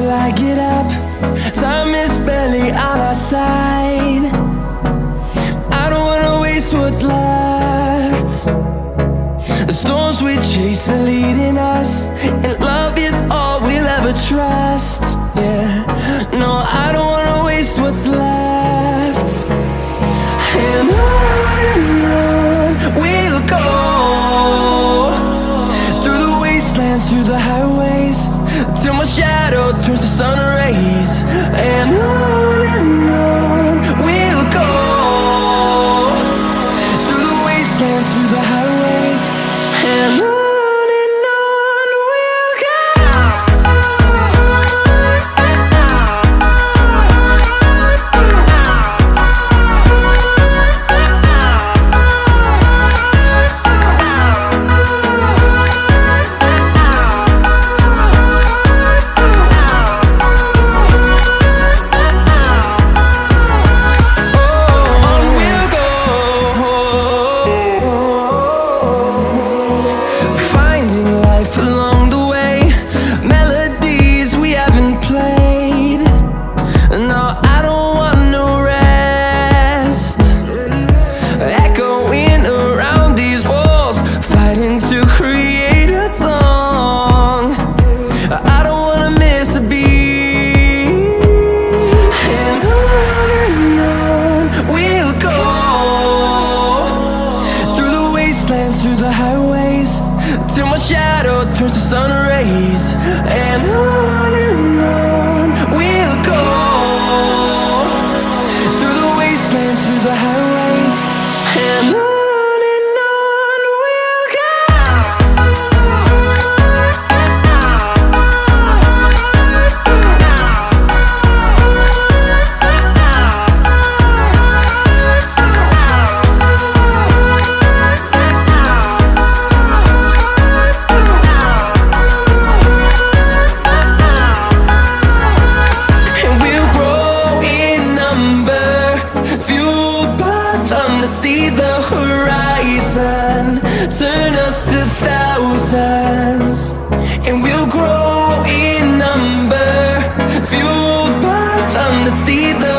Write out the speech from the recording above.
till I get up. Time is barely on our side. I don't wanna waste what's left. The storms we chase are leading us, and love is all we'll ever trust. Yeah, no, I don't wanna waste what's left. And on we'll go, through the wastelands, through the highways, till my shadow turns to sun rays. And on we'll go, through the wastelands, through the highways, and on we'll go. Through the highways, till my shadow turns to sun rays. And on we'll go, through the wastelands, through the highways, and on. To see the horizon turn us to thousands, and we'll grow in number, fueled by them to see the